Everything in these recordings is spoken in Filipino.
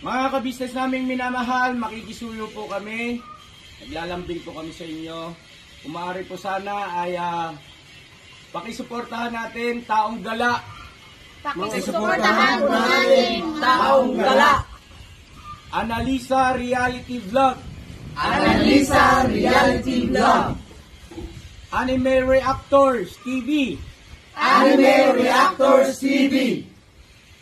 Mga kabisnes naming minamahal, makikisuyo po kami. Naglalambing po kami sa inyo. Kung maaari po sana ay pakisuportahan natin Taong Gala. Pakisuportahan natin Taong Gala. Analisa Reality Vlog. Analisa Reality Vlog. Anime Reactors TV. Anime Reactors TV.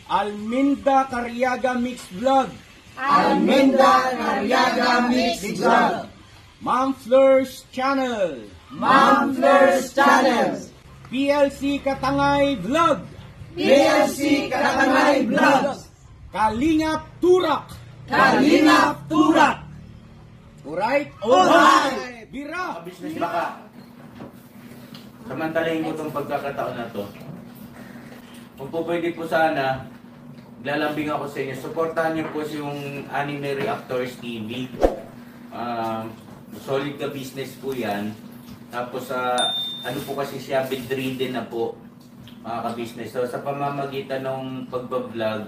Alminda Cariaga Mix Vlog. Alminda Cariaga Mix Vlog. Ma'am Fleurs Channel. Ma'am Fleurs Channel. PLC Katangay Vlog. PLC Katangay Vlog. Kalingap Turak. Kalingap Turak. Alright? Alright. Bira! Business baka samantalahin ko itong pagkakataon na to. Kung po pwede po sana, lalambing ako sa inyo. Supportahan niyo po yung Anime Reactors TV. Solid ka business po yan. Tapos ano po kasi siya, bedridden na po mga ka-business. So sa pamamagitan ng pagbablog,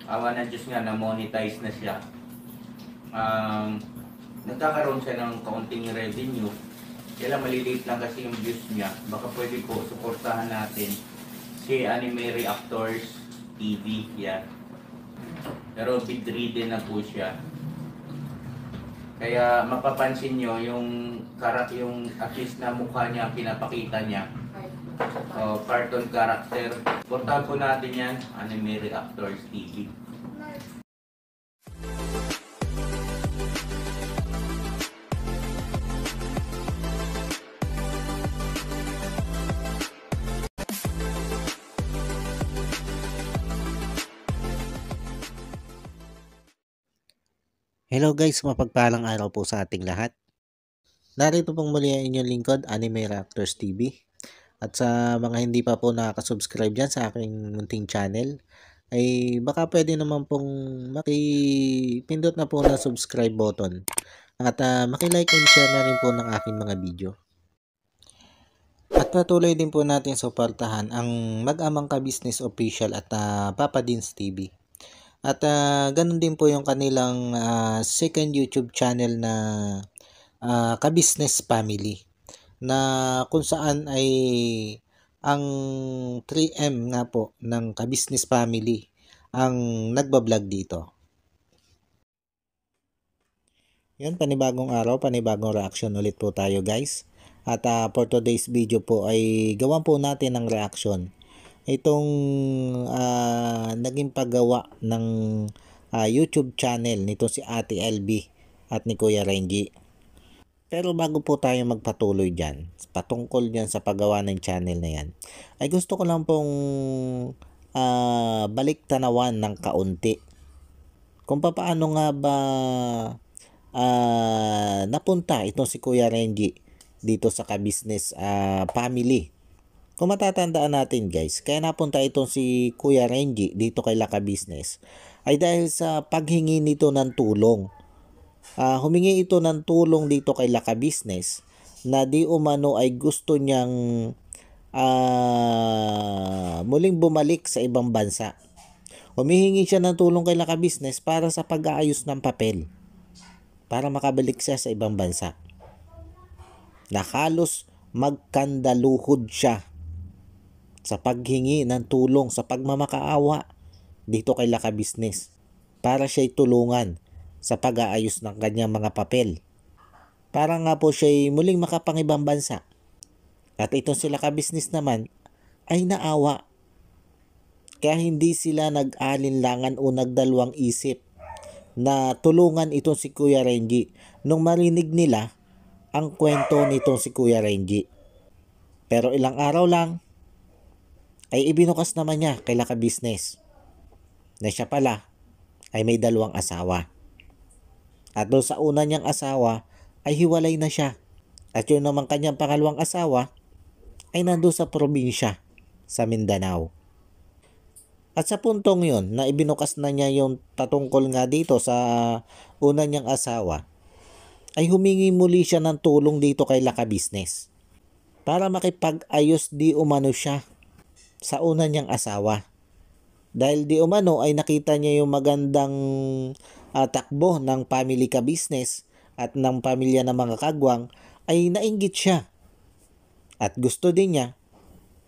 awa ng Diyos nga, na-monetize na siya. Nagkakaroon siya ng kaunting revenue. Kaya maliliit lang kasi yung views niya. Baka pwede po suportahan natin si Anime Reactors TV. Yan. Pero bedridden na po siya. Kaya mapapansin nyo yung at least na mukha niya, pinapakita niya. Cartoon character. Suportahan po natin yan, Anime Reactors TV. Hello guys, mapagpalang araw po sa ating lahat. Narito pong muli ang inyong lingkod, Anime Reactors TV. At sa mga hindi pa po nakaka-subscribe dyan sa aking munting channel, ay baka pwede naman pong makipindot na po na subscribe button. At makilike and share na rin po ng aking mga video. At patuloy din po natin suportahan ang Mag-amang Ka-Business Official at Papa Dins TV. At ganun din po yung kanilang second YouTube channel na Ka-Business Family, na kung saan ay ang 3M nga po ng Ka-Business Family ang nagbablog dito. Yun, panibagong araw, panibagong reaction ulit po tayo guys. At for today's video po ay gawan po natin ng reaction itong naging paggawa ng YouTube channel nito si Ate LB at ni Kuya Renji. Pero bago po tayo magpatuloy dyan, patungkol dyan sa paggawa ng channel na yan, ay gusto ko lang pong balik tanawan ng kaunti kung paano nga ba napunta itong si Kuya Renji dito sa Ka-Business Family. Kung matatandaan natin guys, kaya napunta itong si Kuya Renji dito kay Laka Business ay dahil sa paghingi nito ng tulong. Humingi ito ng tulong dito kay Laka Business na di umano ay gusto niyang muling bumalik sa ibang bansa. Humihingi siya ng tulong kay Laka Business para sa pag-aayos ng papel para makabalik siya sa ibang bansa. Na halos magkandaluhod siya sa paghingi ng tulong, sa pagmamakaawa dito kay Laka Business para siya'y tulungan sa pag-aayos ng kanyang mga papel para nga po siya'y muling makapangibang bansa. At itong si Laka Business naman ay naawa, kaya hindi sila nag-alinlangan o nagdalawang isip na tulungan itong si Kuya Renji nung marinig nila ang kwento nitong si Kuya Renji. Pero ilang araw lang ay ibinukas naman niya kay Laka Business na siya pala ay may dalawang asawa. At doon sa una niyang asawa ay hiwalay na siya. At yun naman kanyang pangalawang asawa ay nandoon sa probinsya sa Mindanao. At sa puntong yun na ibinukas na niya yung patungkol nga dito sa una niyang asawa, ay humingi muli siya ng tulong dito kay Laka Business para makipag-ayos di umano siya sa una niyang asawa. Dahil di umano ay nakita niya yung magandang takbo ng family ka business at ng pamilya ng mga kagwang, ay nainggit siya. At gusto din niya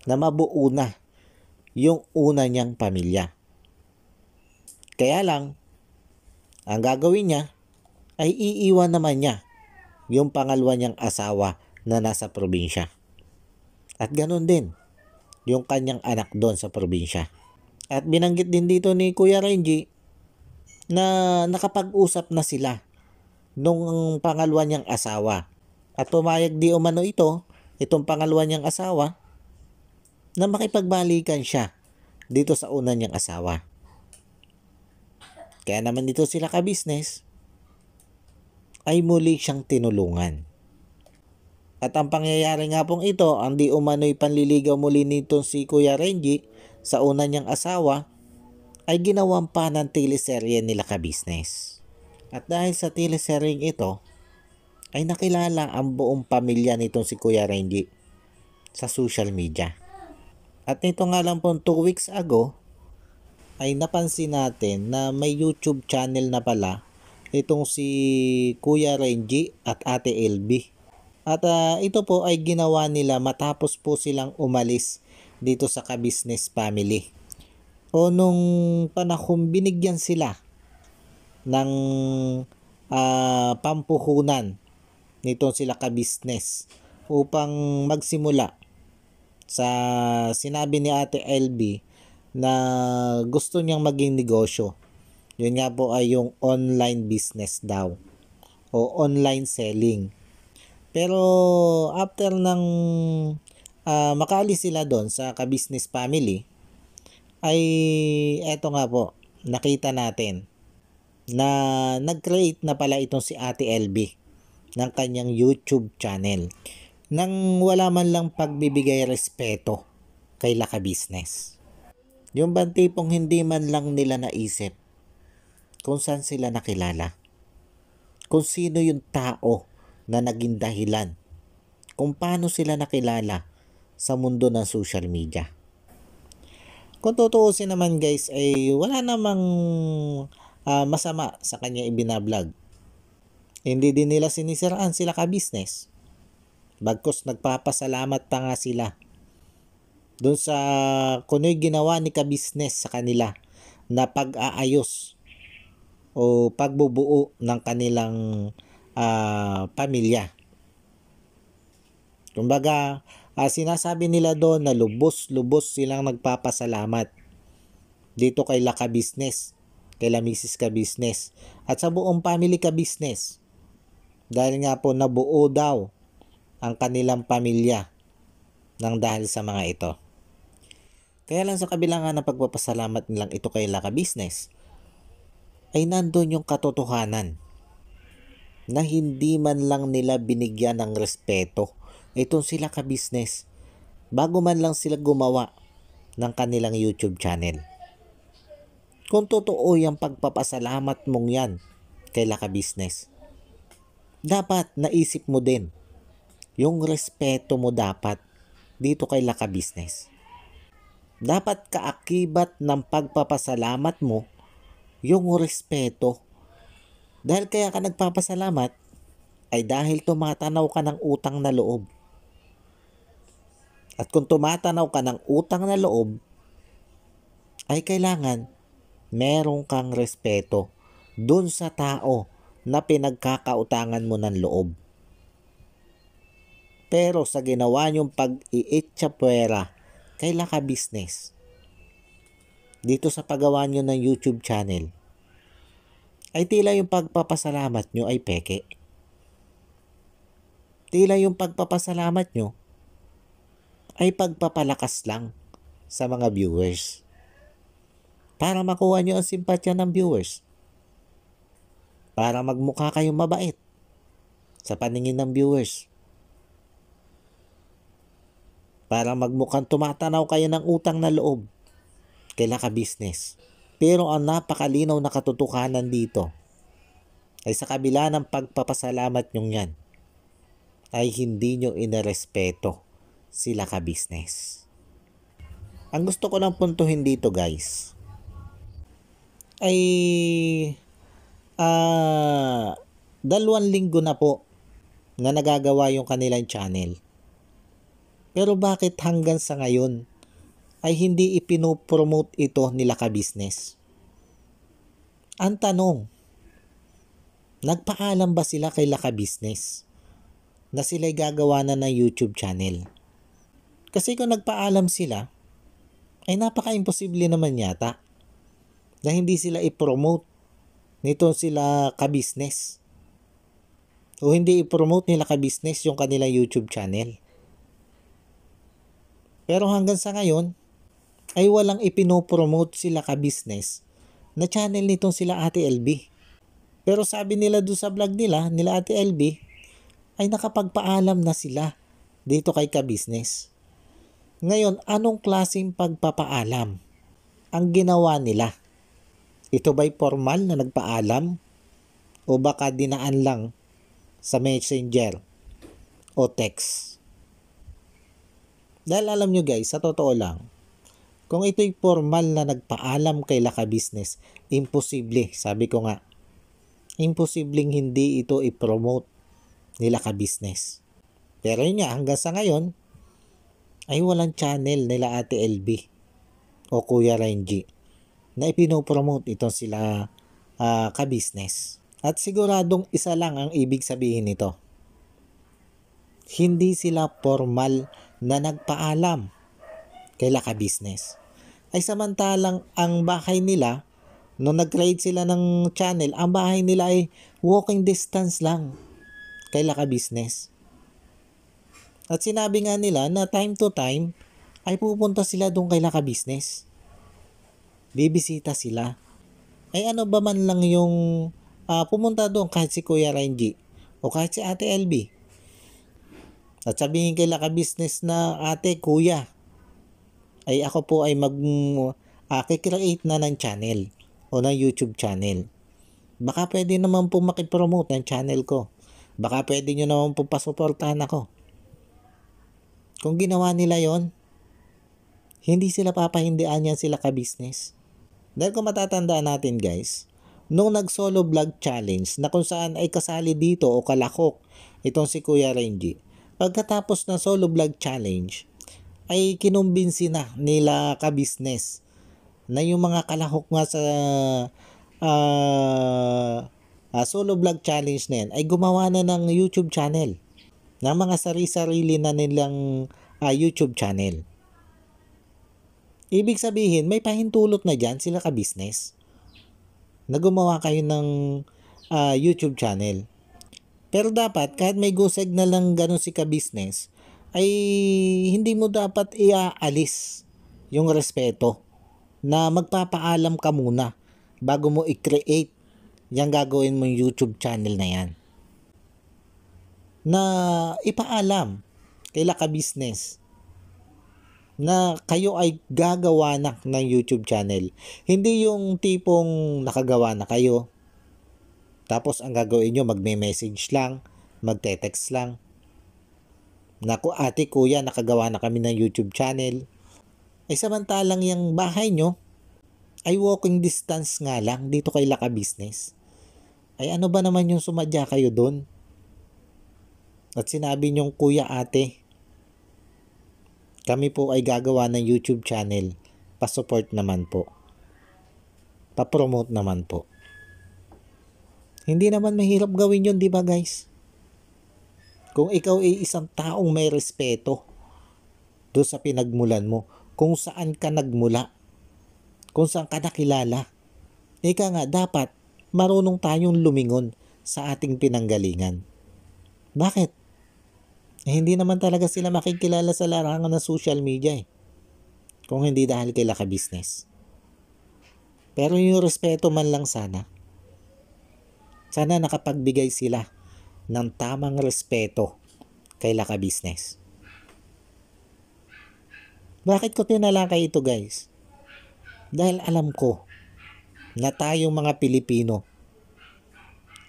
na mabuo na yung una niyang pamilya. Kaya lang, ang gagawin niya ay iiwan naman niya yung pangalawa niyang asawa na nasa probinsya. At ganun din yung kanyang anak doon sa probinsya. At binanggit din dito ni Kuya Renji na nakapag-usap na sila nung pangalawa niyang asawa. At pumayag di umano itong pangalawa niyang asawa, na makipagbalikan siya dito sa una niyang asawa. Kaya naman dito sila ka-business ay muli siyang tinulungan. At ang pangyayari nga pong ito, ang di umano'y panliligaw muli nito si Kuya Renji sa una niyang asawa, ay ginawan pa ng teleserye nila ka-business. At dahil sa teleseryeng ito, ay nakilala ang buong pamilya nitong si Kuya Renji sa social media. At nito nga lang po 2 weeks ago, ay napansin natin na may YouTube channel na pala itong si Kuya Renji at Ate LB. At ito po ay ginawa nila matapos po silang umalis dito sa ka-business family. O nung panahon binigyan sila ng pampuhunan nitong sila ka-business upang magsimula sa sinabi ni Ate LB na gusto niyang maging negosyo. Yun nga po ay yung online business daw o online selling. Pero after ng makaalis sila doon sa ka-business family, ay eto nga po, nakita natin na nag-create na pala itong si Ate LB ng kanyang YouTube channel nang wala man lang pagbibigay respeto kay Laka Business. Yung bang tipong hindi man lang nila naisip kung saan sila nakilala, kung sino yung tao na naging dahilan, kung paano sila nakilala sa mundo ng social media. Kung tutuusin naman guys, ay wala namang masama sa kanya ibinablog. Hindi din nila sinisiraan sila ka-business. Bagkus nagpapasalamat pa nga sila doon sa kuno'y ginawa ni ka-business sa kanila na pag-aayos o pagbubuo ng kanilang pamilya. Kumbaga, sinasabi nila doon na lubos-lubos silang nagpapasalamat dito kay Laka Business, kay La Mrs. Ka Business, at sa buong family ka business. Dahil nga po nabuo daw ang kanilang pamilya nang dahil sa mga ito. Kaya lang sa kabila nga ng pagpapasalamat nilang ito kay Laka Business, ay nandun yung katotohanan na hindi man lang nila binigyan ng respeto itong sila ka-business bago man lang sila gumawa ng kanilang YouTube channel. Kung totoo yung pagpapasalamat mong yan kay Laka Business, dapat naisip mo din yung respeto mo dapat dito kay Laka Business. Dapat kaakibat ng pagpapasalamat mo yung respeto. Dahil kaya ka nagpapasalamat ay dahil tumatanaw ka ng utang na loob. At kung tumatanaw ka ng utang na loob, ay kailangan meron kang respeto dun sa tao na pinagkakautangan mo ng loob. Pero sa ginawa niyong pag-iitsapuera kay Laka Business, dito sa paggawa niyo ng YouTube channel, ay tila yung pagpapasalamat nyo ay peke. Tila yung pagpapasalamat nyo ay pagpapalakas lang sa mga viewers. Para makuha nyo ang simpatya ng viewers. Para magmukha kayong mabait sa paningin ng viewers. Para magmukhang tumatanaw kayo ng utang na loob kay Laka Business. Pero ang napakalinaw na katotohanan dito ay sa kabila ng pagpapasalamat nyong yan, ay hindi nyo inarespeto sila ka-business. Ang gusto ko lang puntuhin dito guys, ay 2 linggo na po na nagagawa yung kanilang channel. Pero bakit hanggang sa ngayon ay hindi ipinopromote ito nila ka-business? Ang tanong, nagpaalam ba sila kay Laka Business na sila'y gagawa na ng YouTube channel? Kasi kung nagpaalam sila, ay napaka-imposible naman yata na hindi sila i-promote nito sila ka-business. O hindi i-promote nila ka-business yung kanilang YouTube channel. Pero hanggang sa ngayon, ay walang ipinopromote sila ka-business na channel nitong sila Ate LB. Pero sabi nila doon sa vlog nila Ate LB, ay nakapagpaalam na sila dito kay ka-business. Ngayon, anong klaseng pagpapaalam ang ginawa nila? Ito ba'y formal na nagpaalam? O baka dinaan lang sa messenger o text? Dahil alam nyo guys, sa totoo lang, kung ito'y formal na nagpaalam kay Laka Business, imposible, sabi ko nga, imposibleng hindi ito i-promote nila ka-business. Pero yun nga, hanggang sa ngayon, ay walang channel nila Ate LB o Kuya Renji na ipinopromote itong sila ka-business. At siguradong isa lang ang ibig sabihin nito. Hindi sila formal na nagpaalam kay Laka Business. Ay samantalang ang bahay nila, nung nag-create sila ng channel, ang bahay nila ay walking distance lang kay Laka Business. At sinabi nga nila na time to time ay pupunta sila doon kay Laka Business. Bibisita sila. Ay ano ba man lang yung pumunta doon kahit si Kuya Renji o kahit si Ate LB. At sabihin kay Laka Business na, ate, kuya, ay ako po ay mag-create na ng channel o ng YouTube channel. Baka pwede naman po makipromote ng channel ko. Baka pwede nyo naman po pasuportahan ako. Kung ginawa nila yon, hindi sila papahindian yan sila ka-business. Dahil kung matatandaan natin guys, nung nag-solo vlog challenge na kung saan ay kasali dito o kalakok itong si Kuya Renji, pagkatapos ng solo vlog challenge, ay kinumbinsi na nila ka-business na yung mga kalahok nga sa solo vlog challenge na yan ay gumawa na ng YouTube channel, ng mga sarili-sarili na nilang YouTube channel. Ibig sabihin, may pahintulot na dyan sila ka-business na gumawa kayo ng YouTube channel. Pero dapat, kahit may go signal lang ganun si ka-business, ay hindi mo dapat iaalis yung respeto na magpapaalam ka muna bago mo i-create yung gagawin mong YouTube channel na yan. Na ipaalam kay Laka Business na kayo ay gagawa na ng YouTube channel. Hindi yung tipong nakagawa na kayo, tapos ang gagawin nyo, magme-message lang, magte-text lang. Naku ate, kuya, nakagawa na kami ng YouTube channel. Ay samantalang yung bahay nyo ay walking distance nga lang dito kay Laka Business. Ay ano ba naman yung sumadya kayo doon? At sinabi nyong, kuya, ate, kami po ay gagawa ng YouTube channel. Pa-support naman po. Pa-promote naman po. Hindi naman mahirap gawin yun, di ba guys? Kung ikaw ay isang taong may respeto doon sa pinagmulan mo, kung saan ka nagmula, kung saan ka nakilala, ika nga dapat marunong tayong lumingon sa ating pinanggalingan. Bakit? Hindi naman talaga sila makikilala sa larangan ng social media kung hindi dahil kay Laka Business. Pero yung respeto man lang sana nakapagbigay sila ng tamang respeto kay Laka Business. Bakit ko tinalakay ito guys? Dahil alam ko na tayong mga Pilipino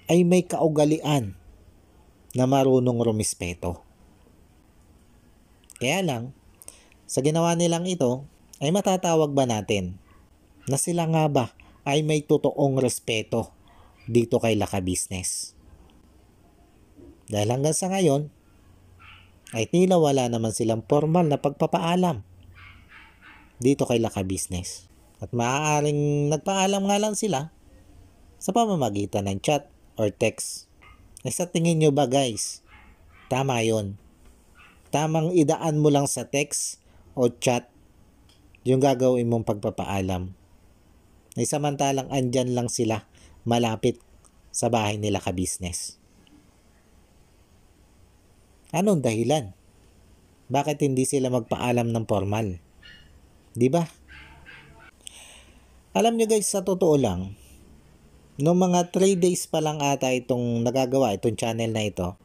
ay may kaugalian na marunong rumispeto. Kaya lang, sa ginawa nilang ito, ay matatawag ba natin na sila nga ba ay may totoong respeto dito kay Laka Business. Dahil hanggang sa ngayon, ay tila wala naman silang formal na pagpapaalam dito kay Laka Business. At maaaring nagpaalam nga lang sila sa pamamagitan ng chat or text. Ay sa tingin nyo ba guys, tama yon? Tamang idaan mo lang sa text o chat yung gagawin mong pagpapaalam. Ay samantalang andyan lang sila malapit sa bahay nila ka-business. Anong dahilan? Bakit hindi sila magpaalam ng formal? Di ba? Alam nyo guys, sa totoo lang, noong mga 3 days pa lang ata itong nagagawa, itong channel na ito,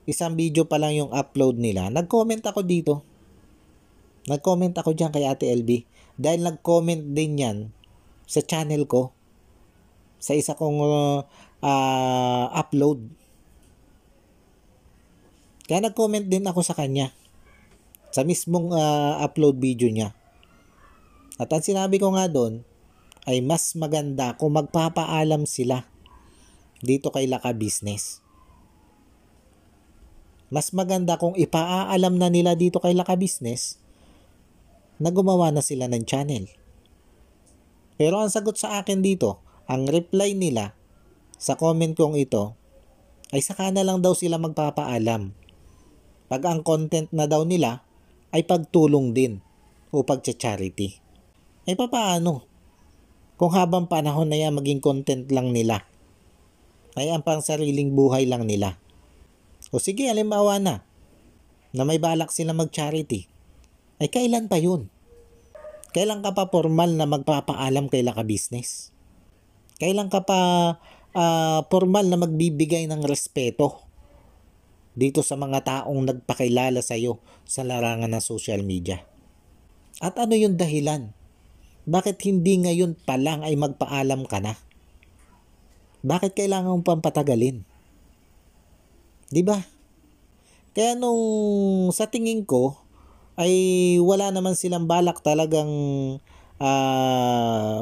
isang video pa lang yung upload nila, nag-comment ako dito. Nag-comment ako dyan kay Ate LB. Dahil nag-comment din yan sa channel ko, sa isa kong upload. Kaya nag-comment din ako sa kanya, sa mismong upload video niya. At ang sinabi ko nga doon, ay mas maganda kung magpapaalam sila dito kay Laka Business. Mas maganda kung ipaalam na nila dito kay Laka Business na gumawa na sila ng channel. Pero ang sagot sa akin dito, ang reply nila sa comment kong ito, ay saka na lang daw sila magpapaalam. Pag ang content na daw nila ay pagtulong din o pagcha-charity. Ay papaano? Kung habang panahon na yan maging content lang nila, ay ang pang sariling buhay lang nila. O sige, halimbawa na may balak sila mag-charity, ay kailan pa yun? Kailan ka pa formal na magpapaalam kay Laka Business? Kailan ka pa formal na magbibigay ng respeto dito sa mga taong nagpakilala sa iyo sa larangan ng social media? At ano yung dahilan? Bakit hindi ngayon pa lang ay magpaalam ka na? Bakit kailangan mong pampatagalin? Di ba? Kaya nung sa tingin ko ay wala naman silang balak talagang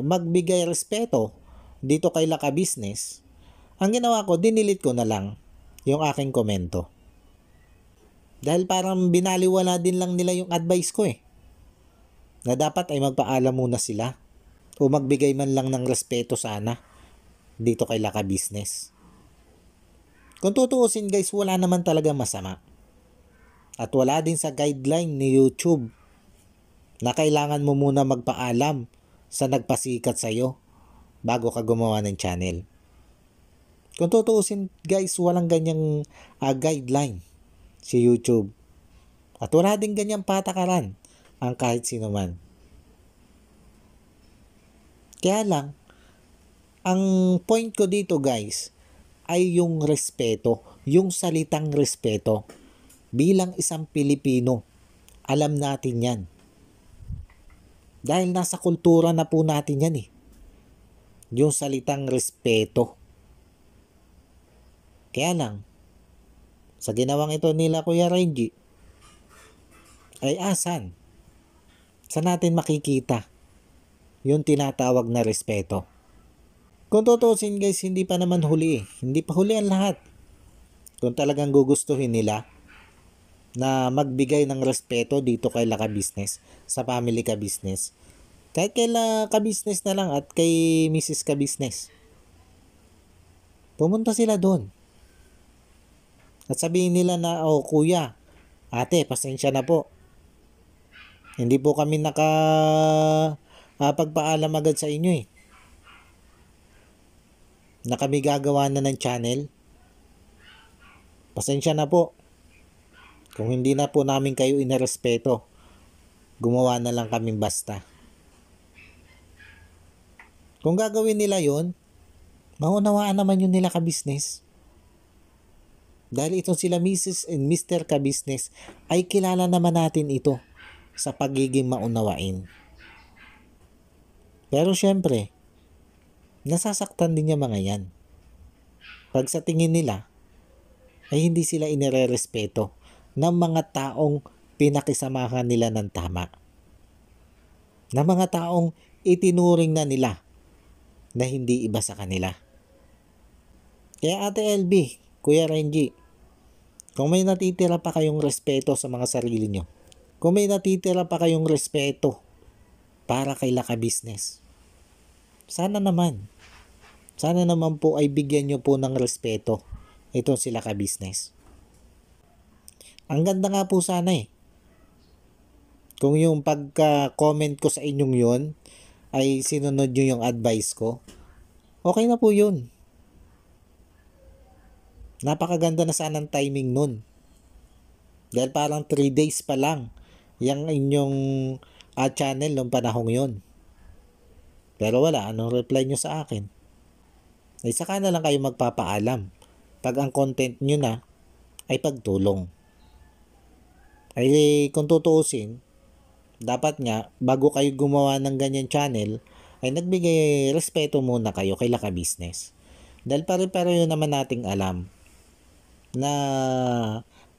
magbigay respeto dito kay Laka Business, ang ginawa ko, dinilit ko na lang yung aking komento. Dahil parang binaliwala din lang nila yung advice ko na dapat ay magpaalam muna sila o magbigay man lang ng respeto sana dito kay Laka Business. Kung tutuusin guys, wala naman talaga masama. At wala din sa guideline ni YouTube na kailangan mo muna magpaalam sa nagpasikat sa'yo bago ka gumawa ng channel. Kung tutuusin guys, walang ganyang guideline si YouTube. At wala din ganyang patakaran ang kahit sino man. Kaya lang, ang point ko dito guys, ay yung respeto, yung salitang respeto. Bilang isang Pilipino, alam natin yan. Dahil nasa kultura na po natin yan yung salitang respeto. Kaya lang, sa ginawang ito nila Kuya Renji, ay asan? Saan natin makikita yung tinatawag na respeto? Kung tutusin guys, hindi pa naman huli Hindi pa huli ang lahat. Kung talagang gugustuhin nila na magbigay ng respeto dito kay Laka Business, sa family ka business, kahit kay Laka Business na lang at kay Mrs. ka business, pumunta sila doon. At sabihin nila na, oh kuya, ate, pasensya na po. Hindi po kami pagpaalam agad sa inyo na kami gagawa na ng channel. Pasensya na po. Kung hindi na po namin kayo inarespeto, gumawa na lang kaming basta. Kung gagawin nila yon, maunawaan naman yun nila ka-business. Dahil itong sila Mrs. and Mr. ka-business ay kilala naman natin ito sa pagiging maunawain. Pero syempre, nasasaktan din yung mga yan. Pag sa tingin nila, ay hindi sila inirerespeto ng mga taong pinakisamahan nila ng tama. Ng mga taong itinuring na nila na hindi iba sa kanila. Kaya Ate LB, Kuya Renji, kung may natitira pa kayong respeto sa mga sarili nyo, kung may natitira pa kayong respeto para kay Laka Business, sana naman po ay bigyan nyo po ng respeto itong si Laka Business. Ang ganda nga po sana kung yung pagka-comment ko sa inyong yon ay sinunod nyo yung advice ko, okay na po yun. Napakaganda na sanang timing nun. Dahil parang 3 days pa lang yung inyong channel nung panahong yun. Pero wala, anong reply nyo sa akin? Ay saka na lang kayo magpapaalam pag ang content nyo na ay pagtulong. Ay kung tutuusin, dapat nga bago kayo gumawa ng ganyan channel ay nagbigay respeto muna kayo kay Laka Business. Dahil pare-pareho naman nating alam na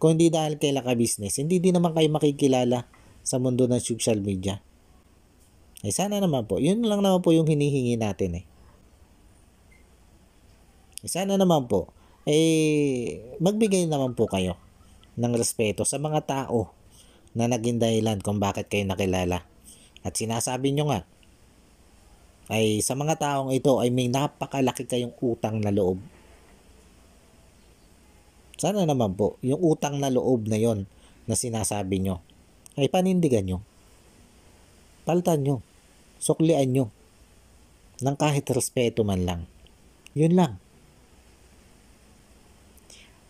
kung hindi dahil kay Laka Business, hindi din naman kayo makikilala sa mundo ng social media. Ay sana naman po, yun lang naman po yung hinihingi natin Sana naman po, magbigay naman po kayo ng respeto sa mga tao na naging dahilan kung bakit kayo nakilala. At sinasabi nyo nga, ay sa mga taong ito ay may napakalaki kayong utang na loob. Sana naman po, yung utang na loob na yon na sinasabi nyo, ay panindigan nyo. Paltan nyo. Suklian nyo. Ng kahit respeto man lang. Yun lang.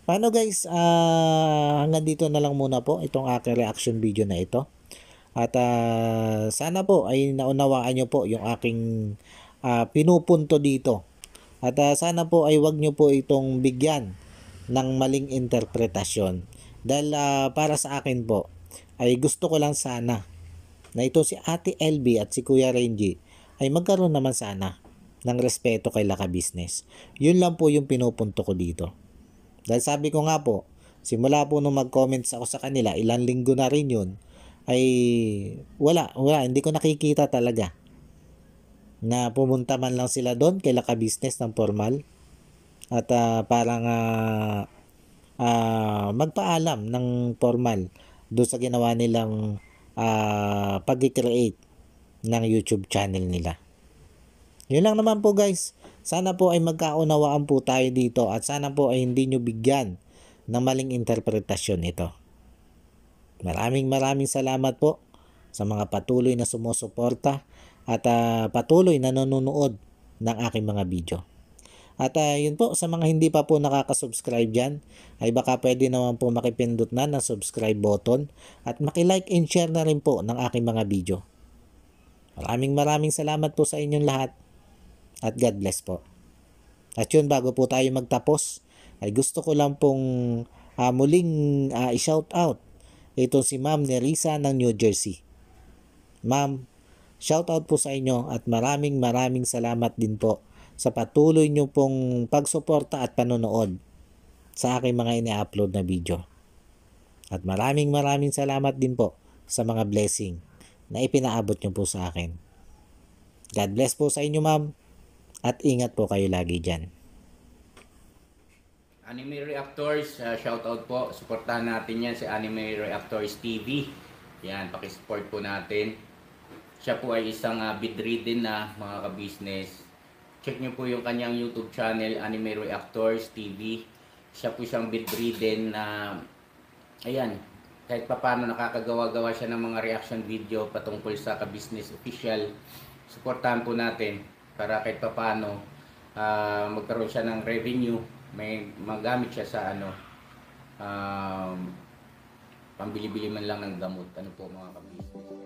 Paano guys, hanggang dito na lang muna po itong aking reaction video na ito. At sana po ay naunawaan nyo po yung aking pinupunto dito. At sana po ay wag nyo po itong bigyan ng maling interpretasyon. Dahil para sa akin po, ay gusto ko lang sana na ito si Ate LB at si Kuya Renji ay magkaroon naman sana ng respeto kay Laka Business. Yun lang po yung pinupunto ko dito. Dahil sabi ko nga po, simula po nung mag-comments ako sa kanila, ilang linggo na rin yun, ay wala, hindi ko nakikita talaga na pumunta man lang sila doon kay Laka Business ng formal at parang magpaalam ng formal doon sa ginawa nilang pag-create ng YouTube channel nila. Yun lang naman po guys. Sana po ay magkaunawaan po tayo dito at sana po ay hindi nyo bigyan ng maling interpretasyon ito. Maraming salamat po sa mga patuloy na sumusuporta at patuloy na nanonood ng aking mga video. At yun po, sa mga hindi pa po nakaka-subscribe dyan, ay baka pwede naman po makipindot na ng subscribe button at makilike and share na rin po ng aking mga video. Maraming salamat po sa inyong lahat. At God bless po. At yun, bago po tayo magtapos, ay gusto ko lang pong muling i-shout out ito si Ma'am Nerissa ng New Jersey. Ma'am, shout out po sa inyo at maraming salamat din po sa patuloy nyo pong pagsuporta at panonood sa aking mga ini-upload na video. At maraming salamat din po sa mga blessing na ipinaabot nyo po sa akin. God bless po sa inyo, ma'am. At ingat po kayo lagi dyan. Anime Reactors, shoutout po. Suportahan natin yan si Anime Reactors TV. Yan, pakisupport po natin. Siya po ay isang bedridden na mga ka-business. Check nyo po yung kanyang YouTube channel, Anime Reactors TV. Siya po siyang bedridden na, ayan, kahit paano nakakagawa-gawa siya ng mga reaction video patungkol sa ka-business official. Suportahan po natin para kahit paano magkaroon siya ng revenue, may magamit siya sa pambili-bili man lang ng gamot. Ano po mga ka-business.